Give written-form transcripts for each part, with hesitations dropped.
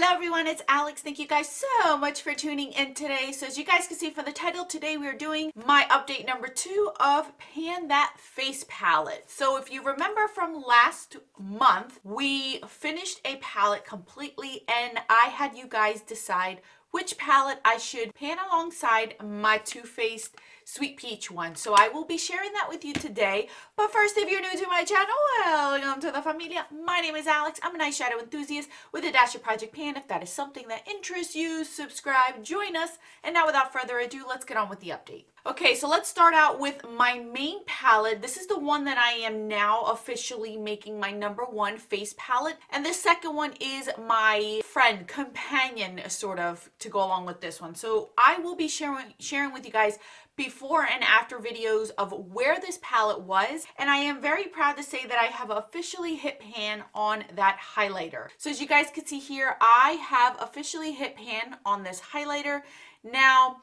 Hello everyone, it's Alex. Thank you guys so much for tuning in today. So as you guys can see from the title, today we are doing my update number 2 of Pan That Face palette. So if you remember from last month, we finished a palette completely and I had you guys decide which palette I should pan alongside my Too Faced Sweet Peach one. So I will be sharing that with you today. But first, if you're new to my channel, welcome to the familia. My name is Alex. I'm an eyeshadow enthusiast with a dash of Project Pan. If that is something that interests you, subscribe, join us. And now without further ado, let's get on with the update. Okay, so let's start out with my main palette. This is the one that I am now officially making my number 1 face palette. And this second one is my friend, companion, sort of, to go along with this one. So I will be sharing with you guys before and after videos of where this palette was, and I am very proud to say that I have officially hit pan on that highlighter. So as you guys can see here, I have officially hit pan on this highlighter. Now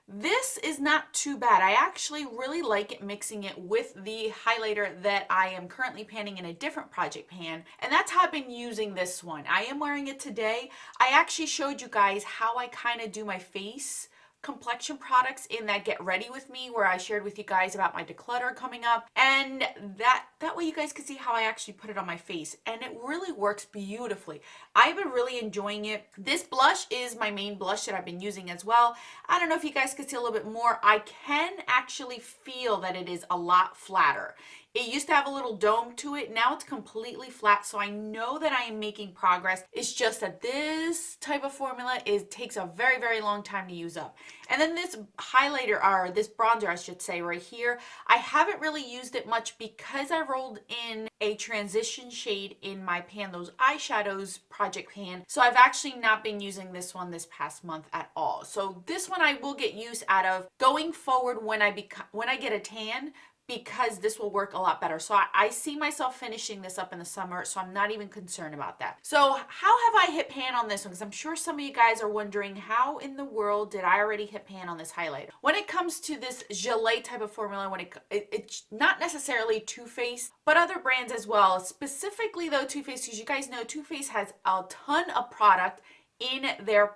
this is not too bad. I actually really like it mixing it with the highlighter that I am currently panning in a different Project Pan, and that's how I've been using this one. I am wearing it today. I actually showed you guys how I kind of do my face complexion products in that Get Ready With Me, where I shared with you guys about my declutter coming up, and that way you guys can see how I actually put it on my face, and it really works beautifully. I've been really enjoying it. This blush is my main blush that I've been using as well. I don't know if you guys can see a little bit more. I can actually feel that it is a lot flatter. It used to have a little dome to it. Now it's completely flat, so I know that I am making progress. It's just that this type of formula takes a very, very long time to use up. And then this highlighter, or this bronzer, I should say, right here, I haven't really used it much because I rolled in a transition shade in my pan, those eyeshadows Project Pan. So I've actually not been using this one this past month at all. So this one I will get use out of going forward when I get a tan, because this will work a lot better. So I see myself finishing this up in the summer, so I'm not even concerned about that. So how have I hit pan on this one? Because I'm sure some of you guys are wondering, how in the world did I already hit pan on this highlighter? When it comes to this gelée type of formula, it's not necessarily Too Faced, but other brands as well. Specifically though, Too Faced, because you guys know Too Faced has a ton of product in their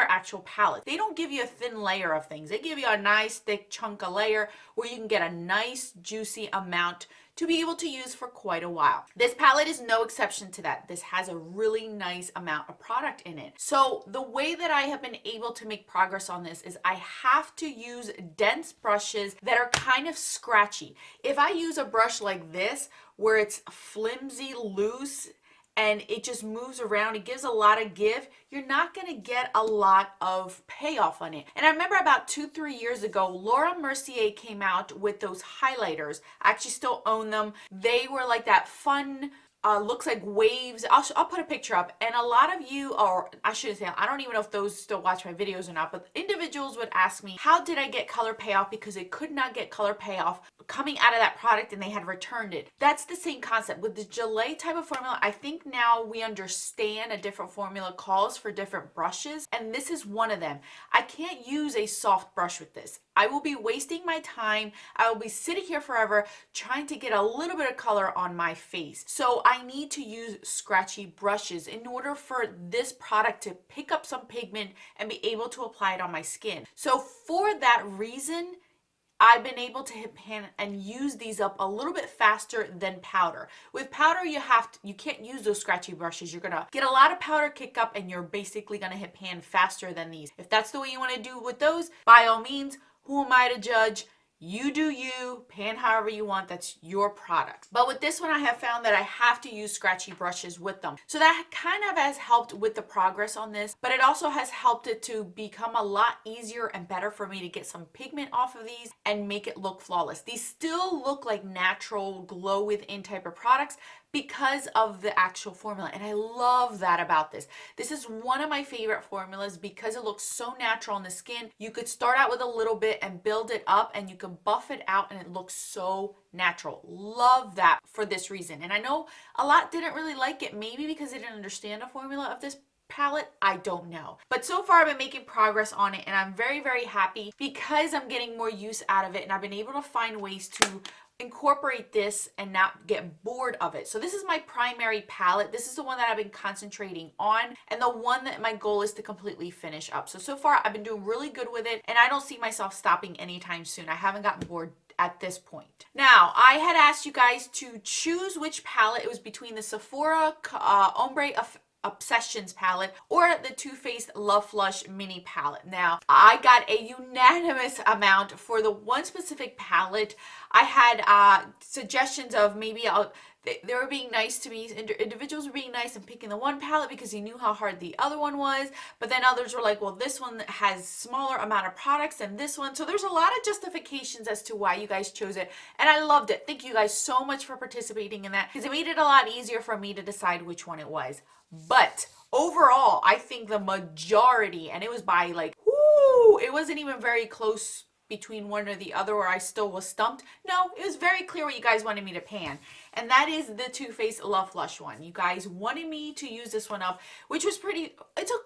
actual palette. They don't give you a thin layer of things. They give you a nice thick chunk of layer where you can get a nice juicy amount to be able to use for quite a while. This palette is no exception to that. This has a really nice amount of product in it. So the way that I have been able to make progress on this is I have to use dense brushes that are kind of scratchy. If I use a brush like this where it's flimsy, loose, and it just moves around, it gives a lot of give, you're not going to get a lot of payoff on it. And I remember about 2-3 years ago, Laura Mercier came out with those highlighters. I actually still own them. They were like that fun, looks like waves. I'll put a picture up, and a lot of you, or I shouldn't say, I don't even know if those still watch my videos or not, but individuals would ask me, how did I get color payoff? Because they could not get color payoff coming out of that product and they had returned it. That's the same concept with the gelée type of formula. I think now we understand a different formula calls for different brushes, and this is one of them. I can't use a soft brush with this. I will be wasting my time. I will be sitting here forever trying to get a little bit of color on my face. So I need to use scratchy brushes in order for this product to pick up some pigment and be able to apply it on my skin. So for that reason, I've been able to hit pan and use these up a little bit faster than powder. With powder, you can't use those scratchy brushes. You're gonna get a lot of powder kick up and you're basically gonna hit pan faster than these. If that's the way you wanna do with those, by all means, who am I to judge? You do you, pan however you want, that's your product. But with this one, I have found that I have to use scratchy brushes with them. So that kind of has helped with the progress on this, but it also has helped it to become a lot easier and better for me to get some pigment off of these and make it look flawless. These still look like natural glow within type of products because of the actual formula, and I love that about this. This is one of my favorite formulas because it looks so natural on the skin. You could start out with a little bit and build it up, and you can buff it out and it looks so natural. Love that for this reason. And I know a lot didn't really like it, maybe because they didn't understand the formula of this palette, I don't know. But so far I've been making progress on it, and I'm very, very happy because I'm getting more use out of it, and I've been able to find ways to incorporate this and not get bored of it. So this is my primary palette. This is the one that I've been concentrating on and the one that my goal is to completely finish up. So far I've been doing really good with it and I don't see myself stopping anytime soon. I haven't gotten bored at this point. Now, I had asked you guys to choose which palette. It was between the Sephora Ombre Obsessions palette or the Too Faced Love Flush mini palette. Now, I got a unanimous amount for the one specific palette. I had suggestions of maybe they were being nice to me. Individuals were being nice and picking the one palette because he knew how hard the other one was. But then others were like, well, this one has smaller amount of products than this one. So there's a lot of justifications as to why you guys chose it. And I loved it. Thank you guys so much for participating in that because it made it a lot easier for me to decide which one it was. But overall, I think the majority, and it was by like, whoo, it wasn't even very close between one or the other where I still was stumped. No, it was very clear what you guys wanted me to pan. And that is the Too Faced Love Flush one. You guys wanted me to use this one up, which was pretty,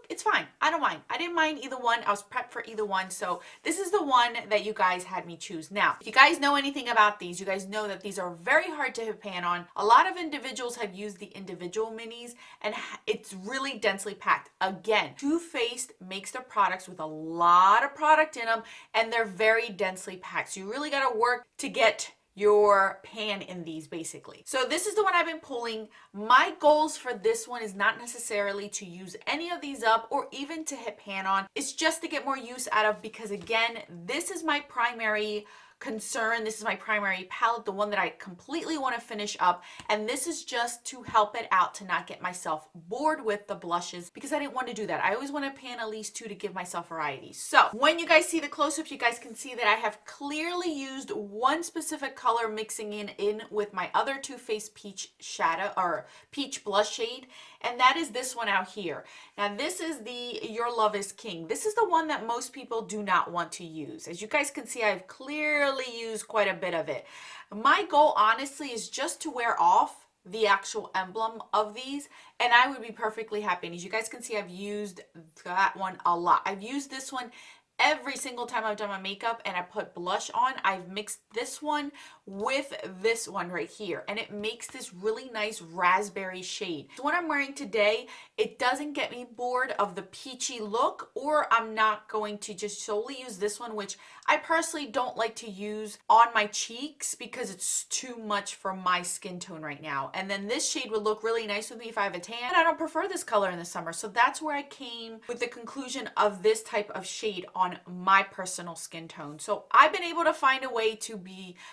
it's fine. I don't mind. I didn't mind either one. I was prepped for either one. So this is the one that you guys had me choose. Now, if you guys know anything about these, you guys know that these are very hard to hit pan on. A lot of individuals have used the individual minis and it's really densely packed. Again, Too Faced makes their products with a lot of product in them and they're very densely packed. So you really got to work to get your pan in these basically. So this is the one I've been pulling. My goals for this one is not necessarily to use any of these up or even to hit pan on. It's just to get more use out of because again, this is my primary concern. This is my primary palette, the one that I completely want to finish up. And this is just to help it out to not get myself bored with the blushes because I didn't want to do that. I always want to pan at least two to give myself variety. So when you guys see the close-up, you guys can see that I have clearly used one specific color mixing in with my other Too Faced Peach shadow or peach blush shade. And that is this one out here. Now this is the Your Love is King. This is the one that most people do not want to use. As you guys can see, I've clearly used quite a bit of it. My goal honestly is just to wear off the actual emblem of these and I would be perfectly happy. And as you guys can see, I've used that one a lot. I've used this one every single time I've done my makeup and I put blush on. I've mixed this one with this one right here and it makes this really nice raspberry shade. So what I'm wearing today, it doesn't get me bored of the peachy look, or I'm not going to just solely use this one, which I personally don't like to use on my cheeks because it's too much for my skin tone right now. And then this shade would look really nice with me if I have a tan. And I don't prefer this color in the summer. So that's where I came with the conclusion of this type of shade on my personal skin tone. So I've been able to find a way to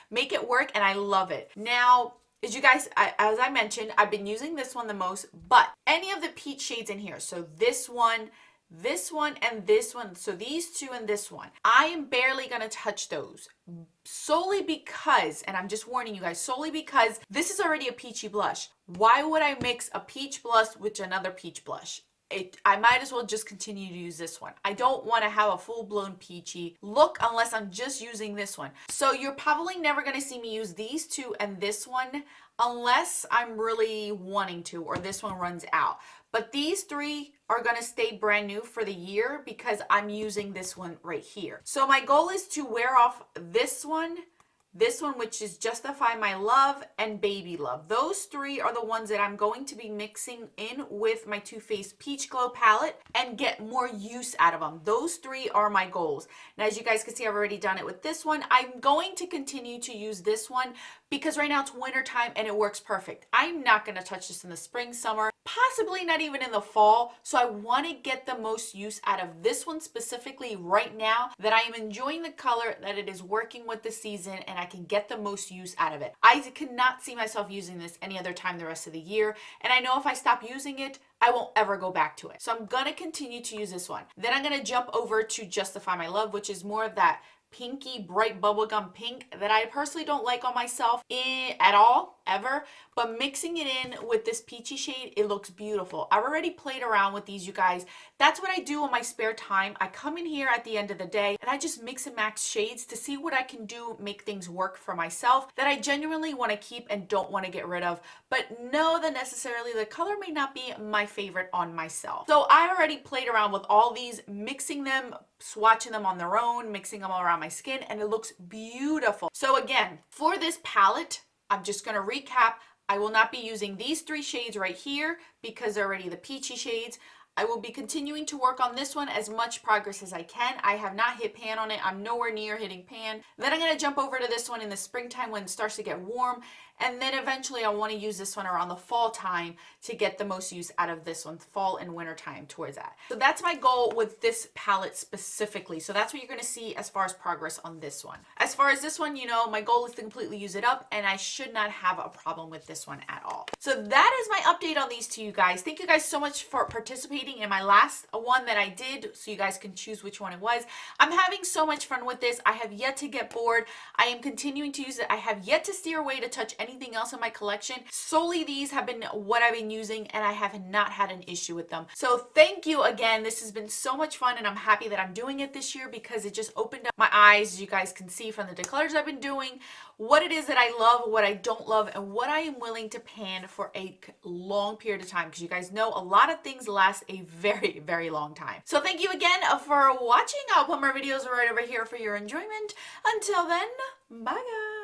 make it work and I love it. Now, as you guys, as I mentioned, I've been using this one the most, but any of the peach shades in here, so this one, and this one, so these two and this one, I am barely gonna touch those solely because, and I'm just warning you guys, solely because this is already a peachy blush. Why would I mix a peach blush with another peach blush? I might as well just continue to use this one. I don't want to have a full-blown peachy look unless I'm just using this one. So you're probably never going to see me use these two and this one unless I'm really wanting to or this one runs out. But these three are going to stay brand new for the year because I'm using this one right here. So my goal is to wear off this one, which is Justify My Love and Baby Love. Those three are the ones that I'm going to be mixing in with my Too Faced Peach Glow palette and get more use out of them. Those three are my goals. Now, as you guys can see, I've already done it with this one. I'm going to continue to use this one because right now it's winter time and it works perfect. I'm not going to touch this in the spring, summer, possibly not even in the fall. So I want to get the most use out of this one specifically right now that I am enjoying the color, that it is working with the season, and I can get the most use out of it. I cannot see myself using this any other time the rest of the year. And I know if I stop using it, I won't ever go back to it. So I'm going to continue to use this one. Then I'm going to jump over to Justify My Love, which is more of that pinky bright bubblegum pink that I personally don't like on myself at all. ever, but mixing it in with this peachy shade, it looks beautiful. I've already played around with these, you guys. That's what I do in my spare time. I come in here at the end of the day and I just mix and match shades to see what I can do, make things work for myself that I genuinely want to keep and don't want to get rid of, but know that necessarily the color may not be my favorite on myself. So I already played around with all these, mixing them, swatching them on their own, mixing them around my skin, and it looks beautiful. So again, for this palette, I'm just going to recap. I will not be using these 3 shades right here because they're already the peachy shades. I will be continuing to work on this one as much progress as I can. I have not hit pan on it. I'm nowhere near hitting pan. Then I'm going to jump over to this one in the springtime when it starts to get warm. And then eventually I want to use this one around the fall time to get the most use out of this one, fall and winter time towards that. So that's my goal with this palette specifically. So that's what you're going to see as far as progress on this one. As far as this one, you know, my goal is to completely use it up and I should not have a problem with this one at all. So that is my update on these 2, you guys. Thank you guys so much for participating in my last one that I did so you guys can choose which one it was. I'm having so much fun with this. I have yet to get bored. I am continuing to use it. I have yet to steer away to touch anything else in my collection. Solely these have been what I've been using and I have not had an issue with them. So thank you again. This has been so much fun and I'm happy that I'm doing it this year because it just opened up my eyes, as you guys can see from the declutters I've been doing, what it is that I love, what I don't love, and what I am willing to pan for a long period of time because you guys know a lot of things last a very, very long time. So thank you again for watching. I'll put more videos right over here for your enjoyment. Until then, bye guys.